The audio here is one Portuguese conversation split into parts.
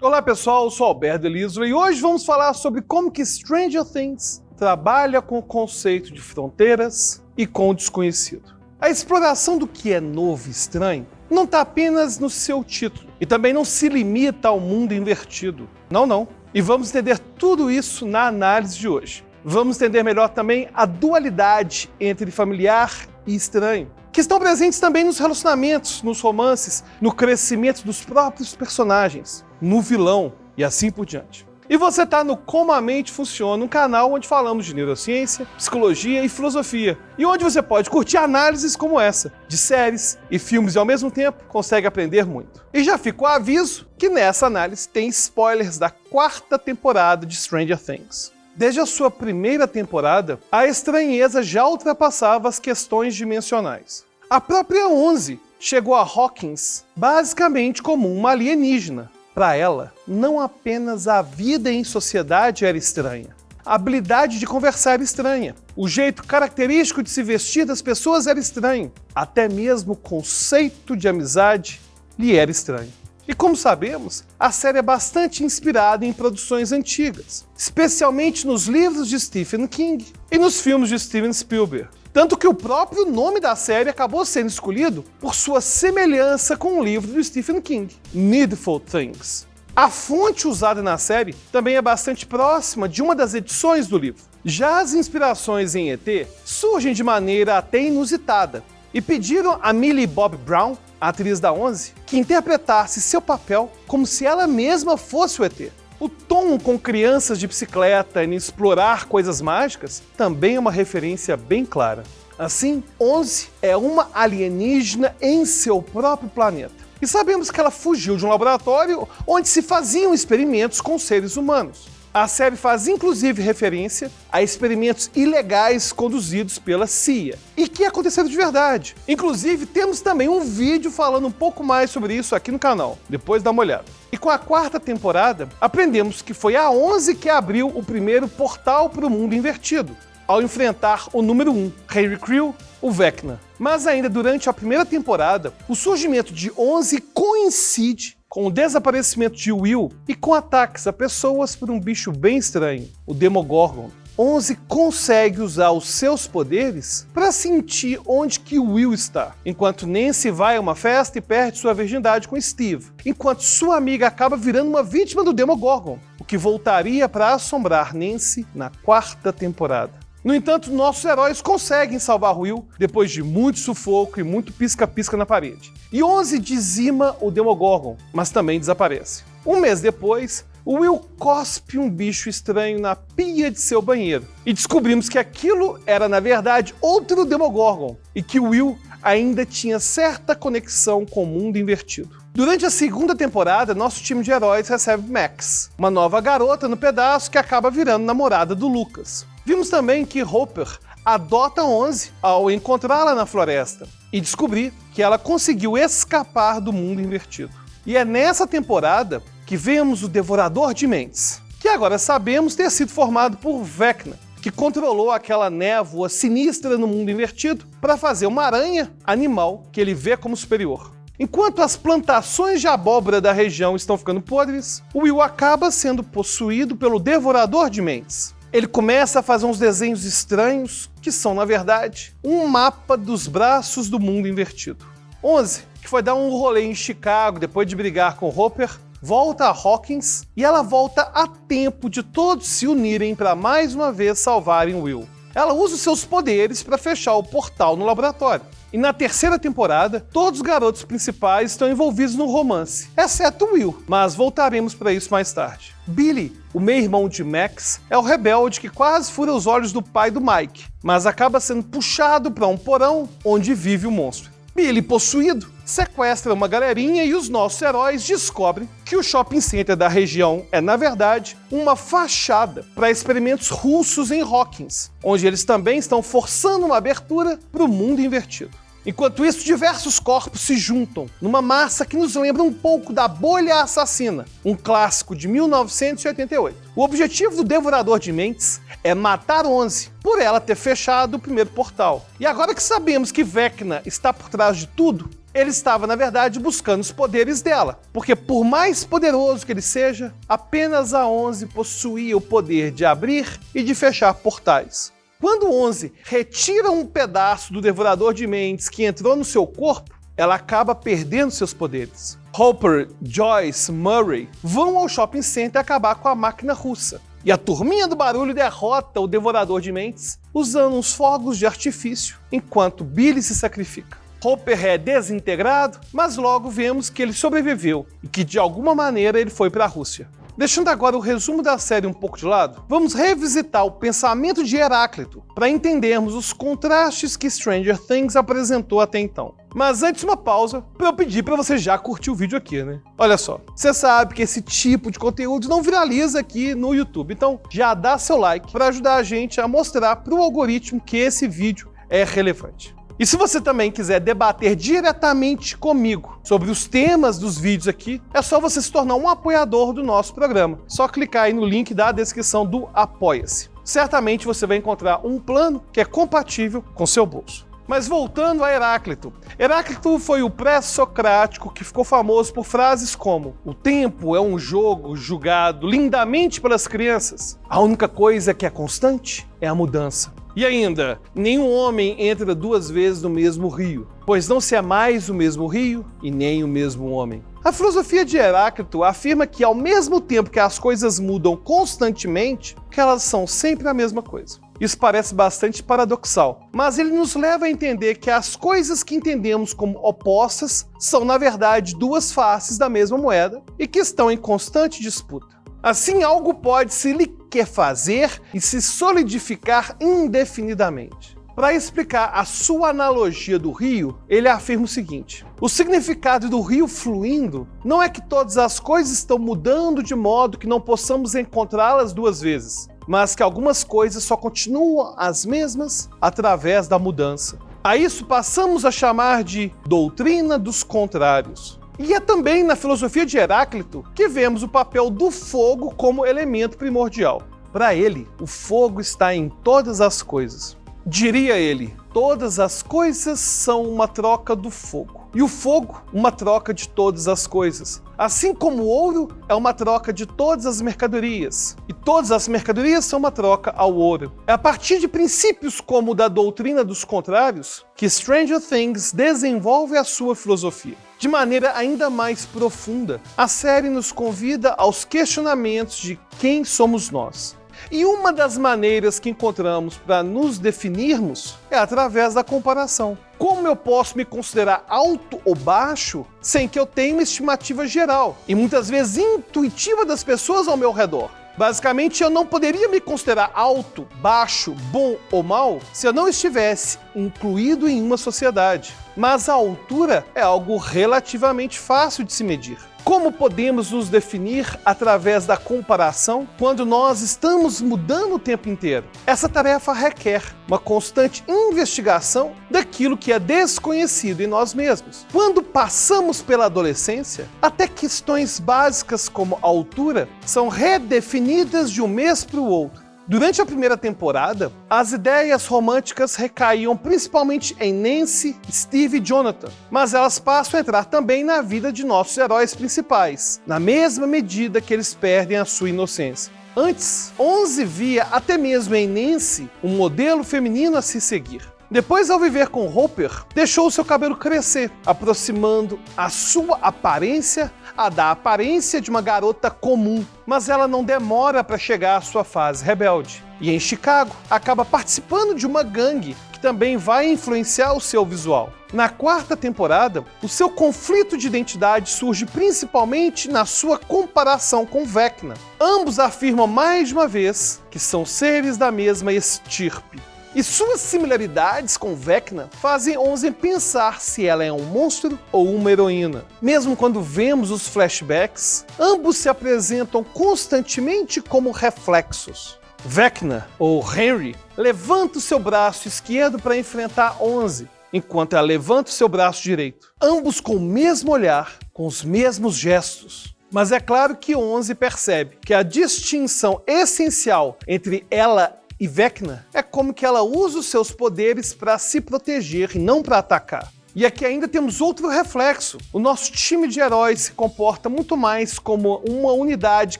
Olá pessoal, eu sou Alberto Eliso e hoje vamos falar sobre como que Stranger Things trabalha com o conceito de fronteiras e com o desconhecido. A exploração do que é novo e estranho não está apenas no seu título e também não se limita ao mundo invertido. Não. E vamos entender tudo isso na análise de hoje. Vamos entender melhor também a dualidade entre familiar e estranho, que estão presentes também nos relacionamentos, nos romances, no crescimento dos próprios personagens, no vilão e assim por diante. E você está no Como a Mente Funciona, um canal onde falamos de neurociência, psicologia e filosofia, e onde você pode curtir análises como essa, de séries e filmes e ao mesmo tempo consegue aprender muito. E já fica o aviso que nessa análise tem spoilers da 4ª temporada de Stranger Things. Desde a sua primeira temporada, a estranheza já ultrapassava as questões dimensionais. A própria 11 chegou a Hawkins basicamente como uma alienígena. Para ela, não apenas a vida em sociedade era estranha. A habilidade de conversar era estranha. O jeito característico de se vestir das pessoas era estranho. Até mesmo o conceito de amizade lhe era estranho. E como sabemos, a série é bastante inspirada em produções antigas, especialmente nos livros de Stephen King e nos filmes de Steven Spielberg. Tanto que o próprio nome da série acabou sendo escolhido por sua semelhança com o livro do Stephen King, Needful Things. A fonte usada na série também é bastante próxima de uma das edições do livro. Já as inspirações em ET surgem de maneira até inusitada e pediram a Millie Bobby Brown, a atriz da 11, que interpretasse seu papel como se ela mesma fosse o ET. O tom com crianças de bicicleta e explorar coisas mágicas também é uma referência bem clara. Assim, 11 é uma alienígena em seu próprio planeta. E sabemos que ela fugiu de um laboratório onde se faziam experimentos com seres humanos. A série faz inclusive referência a experimentos ilegais conduzidos pela CIA e que aconteceram de verdade. Inclusive, temos também um vídeo falando um pouco mais sobre isso aqui no canal. Depois dá uma olhada. E com a 4ª temporada, aprendemos que foi a 11 que abriu o primeiro portal para o mundo invertido, ao enfrentar o número 1, Henry Creel, o Vecna. Mas ainda durante a primeira temporada, o surgimento de 11 coincide com o desaparecimento de Will e com ataques a pessoas por um bicho bem estranho, o Demogorgon. 11 consegue usar os seus poderes para sentir onde que Will está, enquanto Nancy vai a uma festa e perde sua virgindade com Steve, enquanto sua amiga acaba virando uma vítima do Demogorgon, o que voltaria para assombrar Nancy na 4ª temporada. No entanto, nossos heróis conseguem salvar Will depois de muito sufoco e muito pisca-pisca na parede. E 11 dizima o Demogorgon, mas também desaparece. Um mês depois, o Will cospe um bicho estranho na pia de seu banheiro. E descobrimos que aquilo era, na verdade, outro Demogorgon. E que Will ainda tinha certa conexão com o mundo invertido. Durante a 2ª temporada, nosso time de heróis recebe Max, uma nova garota no pedaço que acaba virando namorada do Lucas. Vimos também que Hopper adota 11 ao encontrá-la na floresta e descobrir que ela conseguiu escapar do mundo invertido. E é nessa temporada que vemos o Devorador de Mentes, que agora sabemos ter sido formado por Vecna, que controlou aquela névoa sinistra no mundo invertido para fazer uma aranha animal que ele vê como superior. Enquanto as plantações de abóbora da região estão ficando podres, o Will acaba sendo possuído pelo Devorador de Mentes. Ele começa a fazer uns desenhos estranhos, que são, na verdade, um mapa dos braços do mundo invertido. 11, que foi dar um rolê em Chicago depois de brigar com Hopper, volta a Hawkins e ela volta a tempo de todos se unirem para mais uma vez salvarem Will. Ela usa os seus poderes para fechar o portal no laboratório. E na 3ª temporada, todos os garotos principais estão envolvidos no romance, exceto Will, mas voltaremos para isso mais tarde. Billy, o meio-irmão de Max, é o rebelde que quase fura os olhos do pai do Mike, mas acaba sendo puxado para um porão onde vive o monstro. Billy, possuído, sequestra uma galerinha e os nossos heróis descobrem que o shopping center da região é, na verdade, uma fachada para experimentos russos em Hawkins, onde eles também estão forçando uma abertura para o mundo invertido. Enquanto isso, diversos corpos se juntam numa massa que nos lembra um pouco da Bolha Assassina, um clássico de 1988. O objetivo do Devorador de Mentes é matar 11, por ela ter fechado o primeiro portal. E agora que sabemos que Vecna está por trás de tudo, ele estava, na verdade, buscando os poderes dela. Porque por mais poderoso que ele seja, apenas a 11 possuía o poder de abrir e de fechar portais. Quando 11 retira um pedaço do Devorador de Mentes que entrou no seu corpo, ela acaba perdendo seus poderes. Hopper, Joyce, Murray vão ao shopping center acabar com a máquina russa. E a turminha do barulho derrota o Devorador de Mentes usando uns fogos de artifício, enquanto Billy se sacrifica. Hopper é desintegrado, mas logo vemos que ele sobreviveu e que de alguma maneira ele foi para a Rússia. Deixando agora o resumo da série um pouco de lado, vamos revisitar o pensamento de Heráclito para entendermos os contrastes que Stranger Things apresentou até então. Mas antes uma pausa para eu pedir para você já curtir o vídeo aqui, né? Olha só, você sabe que esse tipo de conteúdo não viraliza aqui no YouTube, então já dá seu like para ajudar a gente a mostrar para o algoritmo que esse vídeo é relevante. E se você também quiser debater diretamente comigo sobre os temas dos vídeos aqui, é só você se tornar um apoiador do nosso programa. Só clicar aí no link da descrição do Apoia-se. Certamente você vai encontrar um plano que é compatível com seu bolso. Mas voltando a Heráclito. Heráclito foi o pré-socrático que ficou famoso por frases como: o tempo é um jogo julgado lindamente pelas crianças. A única coisa que é constante é a mudança. E ainda, nenhum homem entra duas vezes no mesmo rio, pois não se é mais o mesmo rio e nem o mesmo homem. A filosofia de Heráclito afirma que ao mesmo tempo que as coisas mudam constantemente, que elas são sempre a mesma coisa. Isso parece bastante paradoxal, mas ele nos leva a entender que as coisas que entendemos como opostas são, na verdade, duas faces da mesma moeda e que estão em constante disputa. Assim, algo pode se liquefazer e se solidificar indefinidamente. Para explicar a sua analogia do rio, ele afirma o seguinte: o significado do rio fluindo não é que todas as coisas estão mudando de modo que não possamos encontrá-las duas vezes, mas que algumas coisas só continuam as mesmas através da mudança. A isso passamos a chamar de doutrina dos contrários. E é também na filosofia de Heráclito que vemos o papel do fogo como elemento primordial. Para ele, o fogo está em todas as coisas. Diria ele, todas as coisas são uma troca do fogo. E o fogo, uma troca de todas as coisas. Assim como o ouro é uma troca de todas as mercadorias. E todas as mercadorias são uma troca ao ouro. É a partir de princípios como o da doutrina dos contrários que Stranger Things desenvolve a sua filosofia. De maneira ainda mais profunda, a série nos convida aos questionamentos de quem somos nós. E uma das maneiras que encontramos para nos definirmos é através da comparação. Como eu posso me considerar alto ou baixo sem que eu tenha uma estimativa geral e muitas vezes intuitiva das pessoas ao meu redor? Basicamente, eu não poderia me considerar alto, baixo, bom ou mal se eu não estivesse incluído em uma sociedade. Mas a altura é algo relativamente fácil de se medir. Como podemos nos definir através da comparação quando nós estamos mudando o tempo inteiro? Essa tarefa requer uma constante investigação daquilo que é desconhecido em nós mesmos. Quando passamos pela adolescência, até questões básicas como a altura são redefinidas de um mês para o outro. Durante a primeira temporada, as ideias românticas recaíam principalmente em Nancy, Steve e Jonathan, mas elas passam a entrar também na vida de nossos heróis principais, na mesma medida que eles perdem a sua inocência. Antes, 11 via até mesmo em Nancy um modelo feminino a se seguir. Depois, ao viver com Hopper, deixou seu cabelo crescer, aproximando a sua aparência da aparência de uma garota comum, mas ela não demora para chegar à sua fase rebelde. E em Chicago, acaba participando de uma gangue que também vai influenciar o seu visual. Na quarta temporada, o seu conflito de identidade surge principalmente na sua comparação com Vecna. Ambos afirmam mais de uma vez que são seres da mesma estirpe. E suas similaridades com Vecna fazem 11 pensar se ela é um monstro ou uma heroína. Mesmo quando vemos os flashbacks, ambos se apresentam constantemente como reflexos. Vecna, ou Henry, levanta o seu braço esquerdo para enfrentar 11, enquanto ela levanta o seu braço direito. Ambos com o mesmo olhar, com os mesmos gestos. Mas é claro que 11 percebe que a distinção essencial entre ela e Vecna é como que ela usa os seus poderes para se proteger e não para atacar. E aqui ainda temos outro reflexo. O nosso time de heróis se comporta muito mais como uma unidade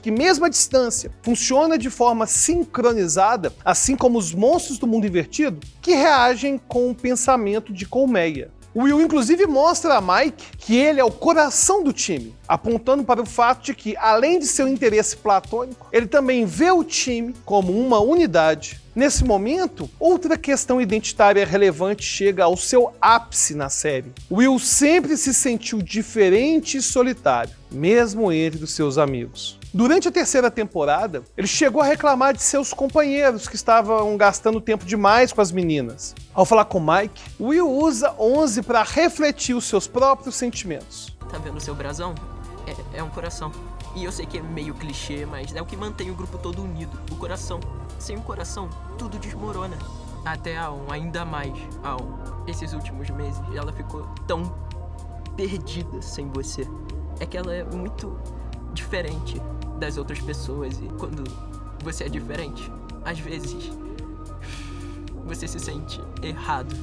que, mesmo à distância, funciona de forma sincronizada, assim como os monstros do mundo invertido, que reagem com o pensamento de colmeia. O Will, inclusive, mostra a Mike que ele é o coração do time, apontando para o fato de que, além de seu interesse platônico, ele também vê o time como uma unidade. Nesse momento, outra questão identitária relevante chega ao seu ápice na série. Will sempre se sentiu diferente e solitário, mesmo entre os seus amigos. Durante a terceira temporada, ele chegou a reclamar de seus companheiros que estavam gastando tempo demais com as meninas. Ao falar com Mike, Will usa 11 para refletir os seus próprios sentimentos. Tá vendo o seu brasão? É um coração. E eu sei que é meio clichê, mas é o que mantém o grupo todo unido. O coração. Sem o coração, tudo desmorona. Até a On, ainda mais a On. Esses últimos meses, ela ficou tão perdida sem você. É que ela é muito diferente das outras pessoas. E quando você é diferente, às vezes você se sente errado.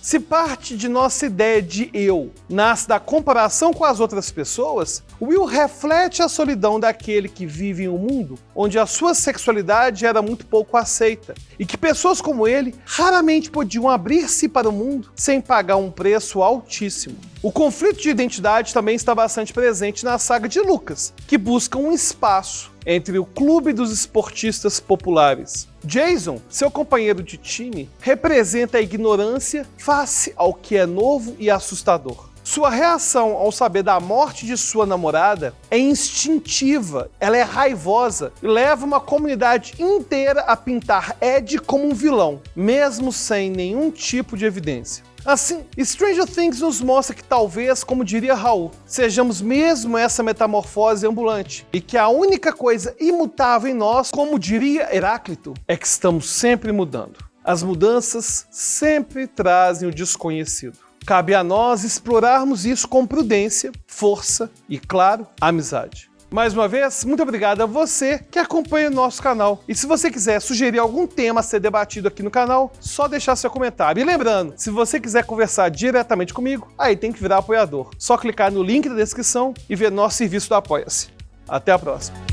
Se parte de nossa ideia de eu nasce da comparação com as outras pessoas, Will reflete a solidão daquele que vive em um mundo onde a sua sexualidade era muito pouco aceita e que pessoas como ele raramente podiam abrir-se para o mundo sem pagar um preço altíssimo. O conflito de identidade também está bastante presente na saga de Lucas, que busca um espaço entre o clube dos esportistas populares. Jason, seu companheiro de time, representa a ignorância face ao que é novo e assustador. Sua reação ao saber da morte de sua namorada é instintiva, ela é raivosa e leva uma comunidade inteira a pintar Ed como um vilão, mesmo sem nenhum tipo de evidência. Assim, Stranger Things nos mostra que talvez, como diria Raul, sejamos mesmo essa metamorfose ambulante e que a única coisa imutável em nós, como diria Heráclito, é que estamos sempre mudando. As mudanças sempre trazem o desconhecido. Cabe a nós explorarmos isso com prudência, força e, claro, amizade. Mais uma vez, muito obrigado a você que acompanha o nosso canal. E se você quiser sugerir algum tema a ser debatido aqui no canal, só deixar seu comentário. E lembrando, se você quiser conversar diretamente comigo, aí tem que virar apoiador. Só clicar no link da descrição e ver nosso serviço do Apoia-se. Até a próxima.